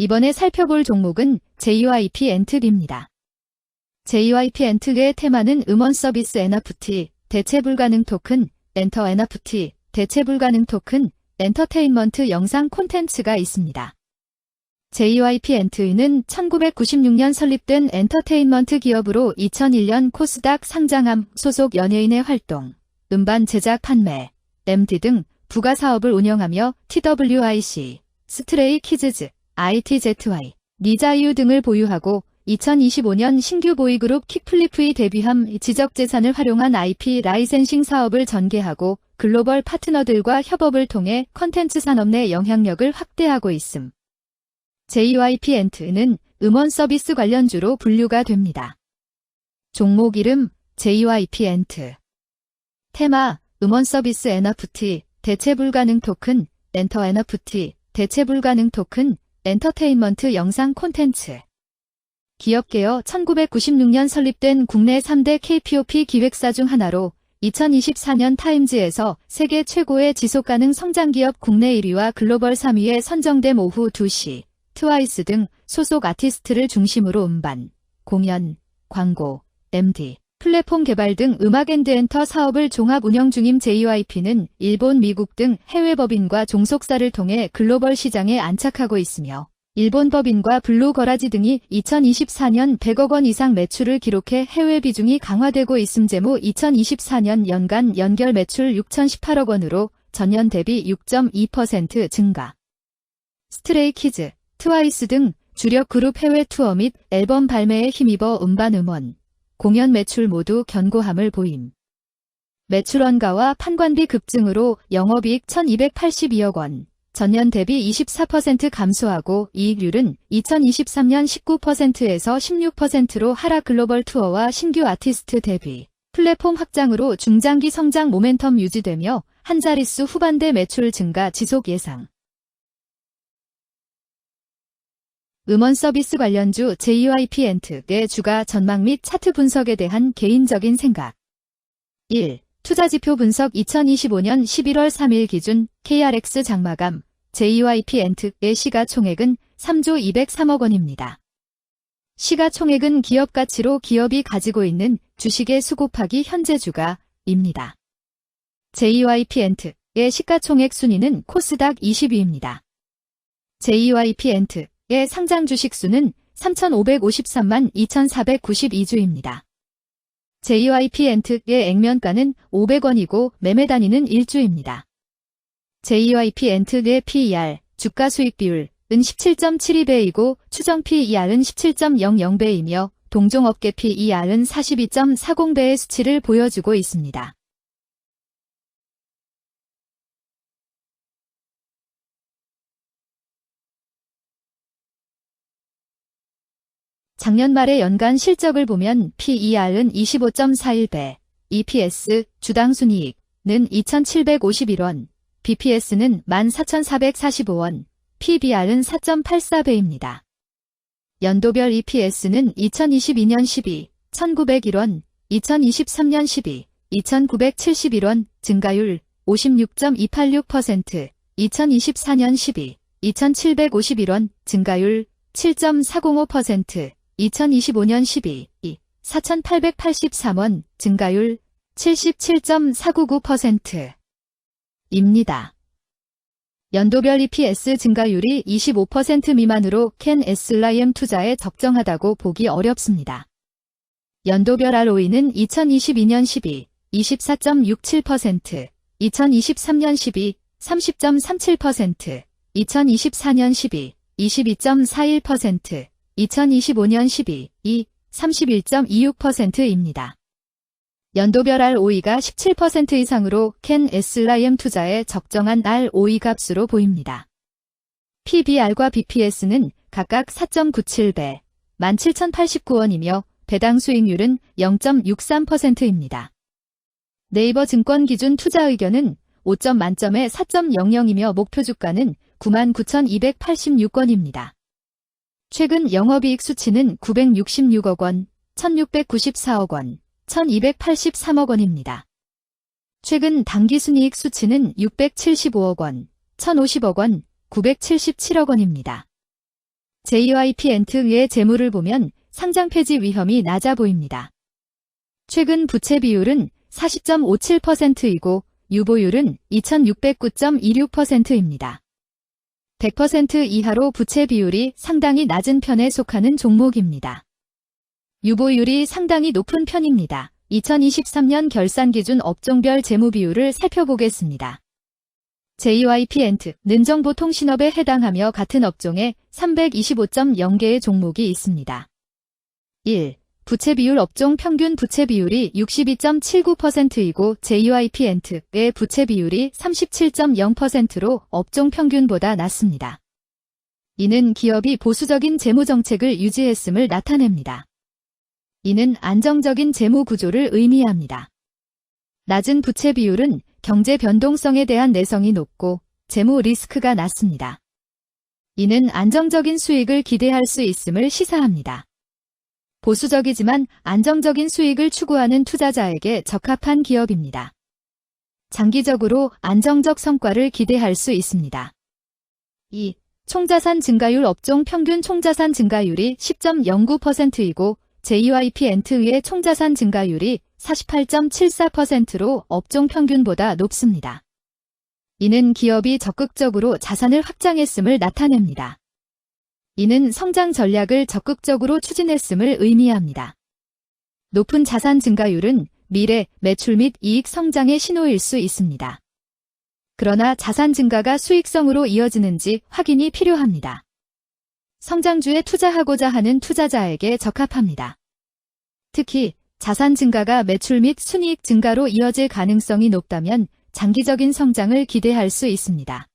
이번에 살펴볼 종목은 JYP 엔트리입니다. JYP 엔트리의 테마는 음원 서비스 NFT, 대체 불가능 토큰, 엔터 NFT, 대체 불가능 토큰, 엔터테인먼트 영상 콘텐츠가 있습니다. JYP 엔트리는 1996년 설립된 엔터테인먼트 기업으로 2001년 코스닥 상장함, 소속 연예인의 활동, 음반 제작 판매, MD 등 부가 사업을 운영하며 TWIC, 스트레이 키즈즈, ITZY, 니자이유 등을 보유하고 2025년 신규 보이그룹 킥플리프에 데뷔함 지적재산을 활용한 IP 라이센싱 사업을 전개하고 글로벌 파트너들과 협업을 통해 컨텐츠 산업 내 영향력을 확대하고 있음. JYP 엔트는 음원 서비스 관련주로 분류가 됩니다. 종목 이름 JYP 엔트. 테마 음원 서비스 NFT, 대체 불가능 토큰, 엔터 NFT, 대체 불가능 토큰, 엔터테인먼트 영상 콘텐츠. 기업계여 1996년 설립된 국내 3대 K-POP 기획사 중 하나로 2024년 타임즈에서 세계 최고의 지속가능 성장기업 국내 1위와 글로벌 3위에 선정됨. 오후 2시, 트와이스 등 소속 아티스트를 중심으로 음반, 공연, 광고, MD, 플랫폼 개발 등 음악 앤드 엔터 사업을 종합 운영 중임. JYP는 일본, 미국 등 해외 법인과 종속사를 통해 글로벌 시장에 안착하고 있으며 일본 법인과 블루거라지 등이 2024년 100억 원 이상 매출을 기록해 해외 비중이 강화되고 있음. 재무 2024년 연간 연결 매출 6,018억 원으로 전년 대비 6.2% 증가. 스트레이 키즈, 트와이스 등 주력 그룹 해외 투어 및 앨범 발매에 힘입어 음반 음원, 공연 매출 모두 견고함을 보임. 매출 원가와 판관비 급증으로 영업이익 1,282억 원, 전년 대비 24% 감소하고 이익률은 2023년 19%에서 16%로 하락. 글로벌 투어와 신규 아티스트 데뷔, 플랫폼 확장으로 중장기 성장 모멘텀 유지되며 한 자릿수 후반대 매출 증가 지속 예상. 음원 서비스 관련주 JYP 엔트의 주가 전망 및 차트 분석에 대한 개인적인 생각. 1. 투자지표 분석. 2025년 11월 3일 기준 KRX 장마감 JYP 엔트의 시가총액은 3조 203억 원입니다. 시가총액은 기업 가치로 기업이 가지고 있는 주식의 수 곱하기 현재 주가입니다. JYP 엔트의 시가총액 순위는 코스닥 20위입니다. JYP 엔트의 상장 주식 수는 3,553만 2,492주입니다. JYP 엔트의 액면가는 500원이고 매매 단위는 1주입니다. JYP 엔트의 PER, 주가 수익 비율은 17.72배이고 추정 PER은 17.00배이며 동종업계 PER은 42.40배의 수치를 보여주고 있습니다. 작년 말의 연간 실적을 보면 PER은 25.41배, EPS, 주당 순이익은 2,751원, BPS는 14,445원, PBR은 4.84배입니다. 연도별 EPS는 2022년 12, 1,901원, 2023년 12, 2,971원, 증가율 56.286%, 2024년 12, 2,751원, 증가율 7.405%, 2025년 12, 4,883원, 증가율 77.499%입니다. 연도별 EPS 증가율이 25% 미만으로 캔 SLIM 투자에 적정하다고 보기 어렵습니다. 연도별 ROE는 2022년 12, 24.67%, 2023년 12, 30.37%, 2024년 12, 22.41%, 2025년 12, 31.26%입니다. 연도별 ROE가 17% 이상으로 캔 SLIM 투자에 적정한 ROE 값으로 보입니다. PBR과 BPS는 각각 4.97배, 17,089원이며 배당 수익률은 0.63%입니다. 네이버 증권 기준 투자 의견은 5점 만점에 4.00이며 목표 주가는 99,286원입니다. 최근 영업이익 수치는 966억 원, 1,694억 원, 1,283억 원입니다. 최근 당기순이익 수치는 675억 원, 1,050억 원, 977억 원입니다. JYP엔트의 재무를 보면 상장 폐지 위험이 낮아 보입니다. 최근 부채 비율은 40.57%이고 유보율은 2609.26%입니다. 100% 이하로 부채 비율이 상당히 낮은 편에 속하는 종목입니다. 유보율이 상당히 높은 편입니다. 2023년 결산 기준 업종별 재무 비율을 살펴보겠습니다. JYP엔트는 정보통신업에 해당하며 같은 업종에 325.0개의 종목이 있습니다. 1. 부채 비율 업종 평균 부채 비율이 62.79%이고 JYP엔트의 부채 비율이 37.0%로 업종 평균보다 낮습니다. 이는 기업이 보수적인 재무 정책을 유지했음을 나타냅니다. 이는 안정적인 재무 구조를 의미합니다. 낮은 부채 비율은 경제 변동성에 대한 내성이 높고 재무 리스크가 낮습니다. 이는 안정적인 수익을 기대할 수 있음을 시사합니다. 보수적이지만 안정적인 수익을 추구하는 투자자에게 적합한 기업입니다. 장기적으로 안정적 성과를 기대할 수 있습니다. 2. 총자산 증가율 업종 평균 총자산 증가율이 10.09%이고 JYP엔트의 총자산 증가율이 48.74%로 업종 평균보다 높습니다. 이는 기업이 적극적으로 자산을 확장했음을 나타냅니다. 이는 성장 전략을 적극적으로 추진했음을 의미합니다. 높은 자산 증가율은 미래 매출 및 이익 성장의 신호일 수 있습니다. 그러나 자산 증가가 수익성으로 이어지는지 확인이 필요합니다. 성장주에 투자하고자 하는 투자자에게 적합합니다. 특히 자산 증가가 매출 및 순이익 증가로 이어질 가능성이 높다면 장기적인 성장을 기대할 수 있습니다.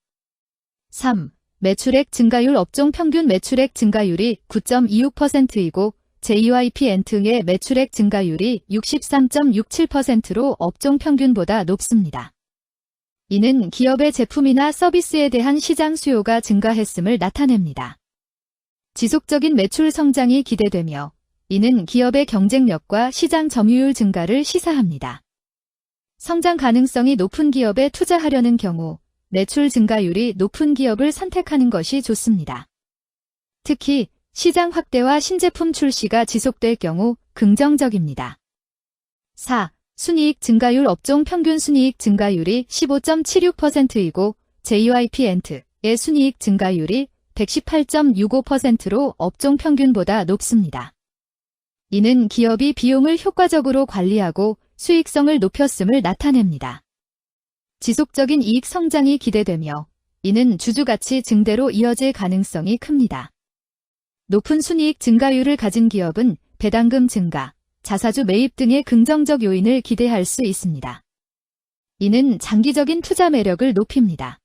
3. 매출액 증가율 업종 평균 매출액 증가율이 9.26%이고 JYP엔트의 매출액 증가율이 63.67%로 업종 평균보다 높습니다. 이는 기업의 제품이나 서비스에 대한 시장 수요가 증가했음을 나타냅니다. 지속적인 매출 성장이 기대되며 이는 기업의 경쟁력과 시장 점유율 증가를 시사합니다. 성장 가능성이 높은 기업에 투자하려는 경우 매출 증가율이 높은 기업을 선택하는 것이 좋습니다. 특히 시장 확대와 신제품 출시가 지속될 경우 긍정적입니다. 4. 순이익 증가율 업종 평균 순이익 증가율이 15.76%이고 JYP엔트의 순이익 증가율이 118.65%로 업종 평균보다 높습니다. 이는 기업이 비용을 효과적으로 관리하고 수익성을 높였음을 나타냅니다. 지속적인 이익 성장이 기대되며 이는 주주가치 증대로 이어질 가능성이 큽니다. 높은 순이익 증가율을 가진 기업은 배당금 증가, 자사주 매입 등의 긍정적 요인을 기대할 수 있습니다. 이는 장기적인 투자 매력을 높입니다.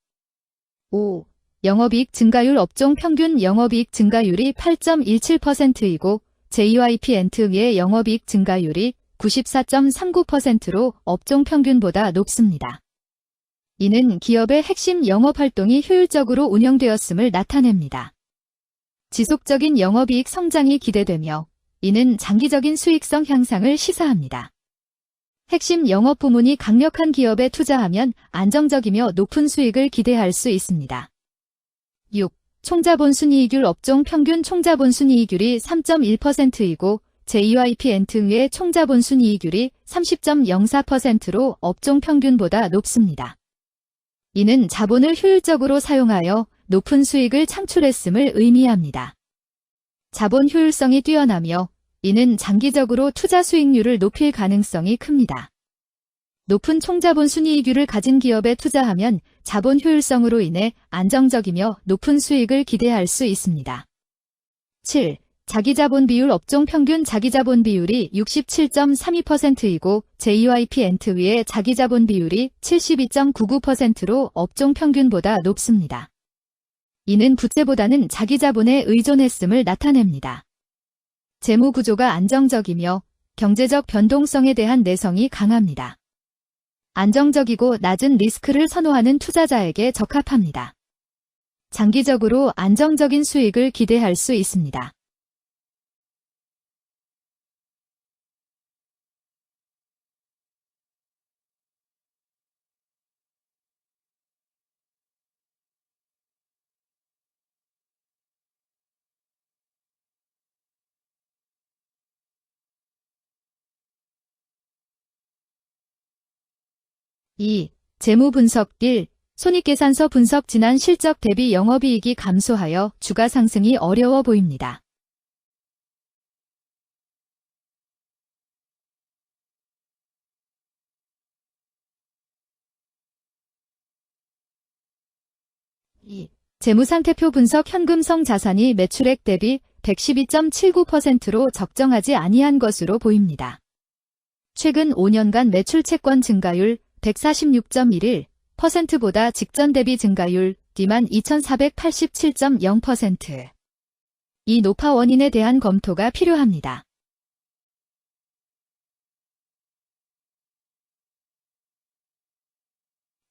5. 영업이익 증가율 업종 평균 영업이익 증가율이 8.17%이고 JYP엔트의 영업이익 증가율이 94.39%로 업종 평균보다 높습니다. 이는 기업의 핵심 영업활동이 효율적으로 운영되었음을 나타냅니다. 지속적인 영업이익 성장이 기대되며 이는 장기적인 수익성 향상을 시사합니다. 핵심 영업 부문이 강력한 기업에 투자하면 안정적이며 높은 수익을 기대할 수 있습니다. 6. 총자본 순이익률 업종 평균 총자본 순이익률이 3.1%이고 JYP엔트의 총자본 순이익률이 30.04%로 업종 평균보다 높습니다. 이는 자본을 효율적으로 사용하여 높은 수익을 창출했음을 의미합니다. 자본 효율성이 뛰어나며 이는 장기적으로 투자 수익률을 높일 가능성이 큽니다. 높은 총자본 순이익률을 가진 기업에 투자하면 자본 효율성으로 인해 안정적이며 높은 수익을 기대할 수 있습니다. 7. 자기자본 비율 업종 평균 자기자본 비율이 67.32%이고 JYP엔트의 자기자본 비율이 72.99%로 업종 평균보다 높습니다. 이는 부채보다는 자기자본에 의존했음을 나타냅니다. 재무 구조가 안정적이며 경제적 변동성에 대한 내성이 강합니다. 안정적이고 낮은 리스크를 선호하는 투자자에게 적합합니다. 장기적으로 안정적인 수익을 기대할 수 있습니다. 2. 재무 분석 1. 손익계산서 분석 지난 실적 대비 영업이익이 감소하여 주가 상승이 어려워 보입니다. 재무상태표 분석 현금성 자산이 매출액 대비 112.79%로 적정하지 아니한 것으로 보입니다. 최근 5년간 매출 채권 증가율 146.11%보다 직전 대비 증가율 22,487.0%. 이 노파 원인에 대한 검토가 필요합니다.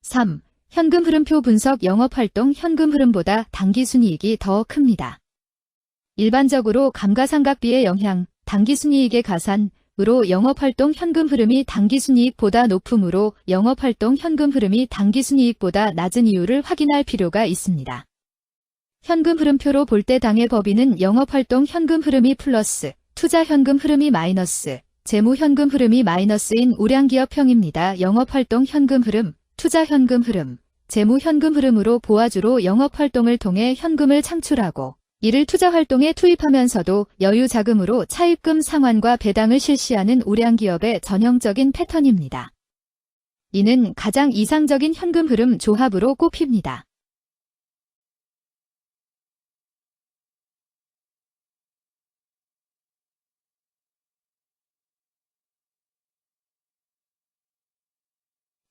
3. 현금 흐름표 분석 영업활동 현금 흐름보다 당기순이익이 더 큽니다. 일반적으로 감가상각비의 영향, 당기순이익의 가산으로 영업활동 현금 흐름이 당기순이익보다 높으므로 영업활동 현금 흐름이 당기순이익보다 낮은 이유를 확인할 필요가 있습니다. 현금 흐름표로 볼 때 당해 법인은 영업활동 현금 흐름이 플러스, 투자 현금 흐름이 마이너스, 재무 현금 흐름이 마이너스인 우량기업형입니다. 영업활동 현금 흐름, 투자 현금 흐름, 재무 현금 흐름으로 보아주로 영업활동을 통해 현금을 창출하고 이를 투자활동에 투입하면서도 여유 자금으로 차입금 상환과 배당을 실시하는 우량기업의 전형적인 패턴입니다. 이는 가장 이상적인 현금 흐름 조합으로 꼽힙니다.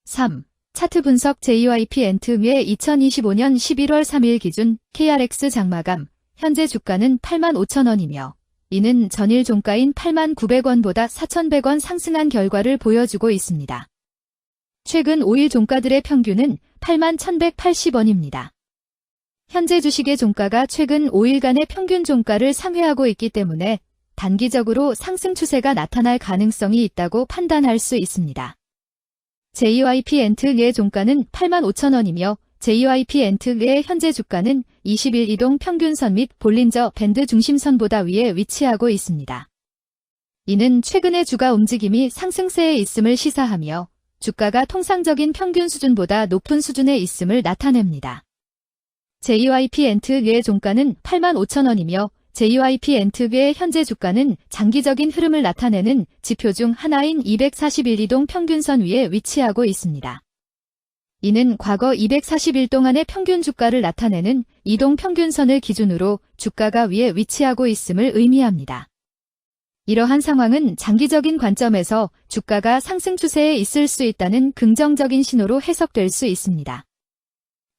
(3) 차트 분석 JYP 엔트의 2025년 11월 3일 기준 KRX 장마감 현재 주가는 85,000원이며 이는 전일 종가인 89,900원보다 4,100원 상승한 결과를 보여주고 있습니다. 최근 5일 종가들의 평균은 81,180원입니다. 현재 주식의 종가가 최근 5일간의 평균 종가를 상회하고 있기 때문에 단기적으로 상승 추세가 나타날 가능성이 있다고 판단할 수 있습니다. JYP 엔트의 종가는 85,000원이며 JYP 엔트의 현재 주가는 20일 이동 평균선 및 볼린저 밴드 중심선보다 위에 위치하고 있습니다. 이는 최근의 주가 움직임이 상승세에 있음을 시사하며 주가가 통상적인 평균 수준보다 높은 수준에 있음을 나타냅니다. JYP 엔트의 종가는 85,000원이며 JYP 엔트의 현재 주가는 장기적인 흐름을 나타내는 지표 중 하나인 241 이동 평균선 위에 위치하고 있습니다. 이는 과거 240일 동안의 평균 주가를 나타내는 이동 평균선을 기준으로 주가가 위에 위치하고 있음을 의미합니다. 이러한 상황은 장기적인 관점에서 주가가 상승 추세에 있을 수 있다는 긍정적인 신호로 해석될 수 있습니다.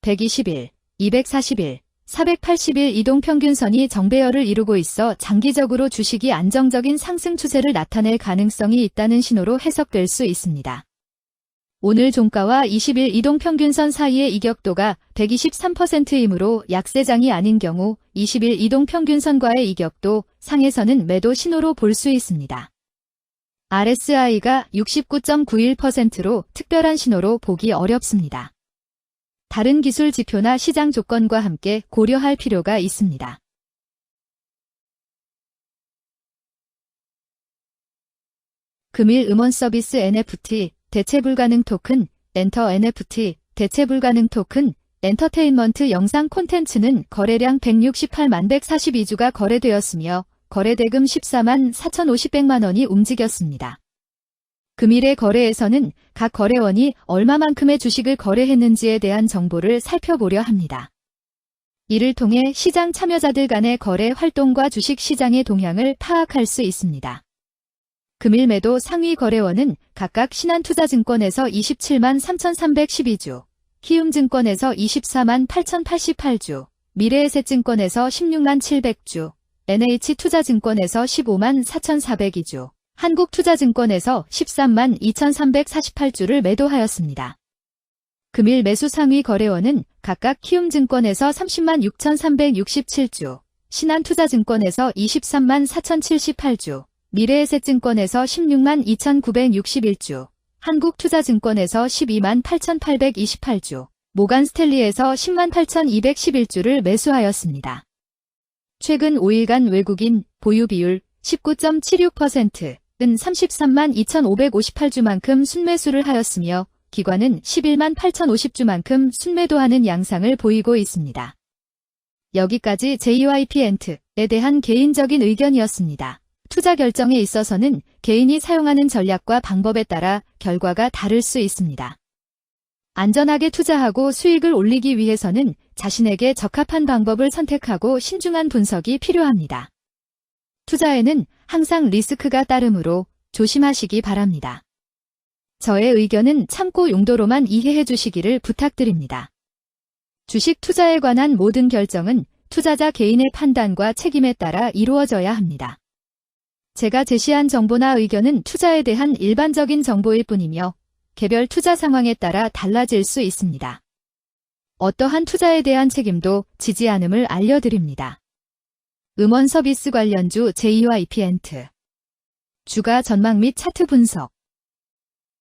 120일, 240일, 480일 이동 평균선이 정배열을 이루고 있어 장기적으로 주식이 안정적인 상승 추세를 나타낼 가능성이 있다는 신호로 해석될 수 있습니다. 오늘 종가와 20일 이동평균선 사이의 이격도가 123%이므로 약세장이 아닌 경우 20일 이동평균선과의 이격도 상에서는 매도 신호로 볼 수 있습니다. RSI가 69.91%로 특별한 신호로 보기 어렵습니다. 다른 기술 지표나 시장 조건과 함께 고려할 필요가 있습니다. 금일 음원 서비스 NFT 대체 불가능 토큰, 엔터 NFT, 대체 불가능 토큰, 엔터테인먼트 영상 콘텐츠는 거래량 168만 142주가 거래되었으며 거래대금 14만 4,500만 원이 움직였습니다. 금일의 거래에서는 각 거래원이 얼마만큼의 주식을 거래했는지에 대한 정보를 살펴보려 합니다. 이를 통해 시장 참여자들 간의 거래 활동과 주식 시장의 동향을 파악할 수 있습니다. 금일 매도 상위 거래원은 각각 신한투자증권에서 27만 3,312주, 키움증권에서 24만 8,088주, 미래에셋증권에서 16만 700주, NH투자증권에서 15만 4,402주, 한국투자증권에서 13만 2,348주를 매도하였습니다. 금일 매수 상위 거래원은 각각 키움증권에서 30만 6,367주, 신한투자증권에서 23만 4,078주, 미래에셋증권에서 16만 2,961주, 한국투자증권에서 12만 8,828주, 모간스탠리에서 10만 8,211주를 매수하였습니다. 최근 5일간 외국인 보유 비율 19.76%은 33만 2,558주만큼 순매수를 하였으며 기관은 11만 8,050주만큼 순매도하는 양상을 보이고 있습니다. 여기까지 JYP-엔트에 대한 개인적인 의견이었습니다. 투자 결정에 있어서는 개인이 사용하는 전략과 방법에 따라 결과가 다를 수 있습니다. 안전하게 투자하고 수익을 올리기 위해서는 자신에게 적합한 방법을 선택하고 신중한 분석이 필요합니다. 투자에는 항상 리스크가 따르므로 조심하시기 바랍니다. 저의 의견은 참고 용도로만 이해해 주시기를 부탁드립니다. 주식 투자에 관한 모든 결정은 투자자 개인의 판단과 책임에 따라 이루어져야 합니다. 제가 제시한 정보나 의견은 투자에 대한 일반적인 정보일 뿐이며 개별 투자 상황에 따라 달라질 수 있습니다. 어떠한 투자에 대한 책임도 지지 않음을 알려드립니다. 음원 서비스 관련주 JYP-엔트 주가 전망 및 차트 분석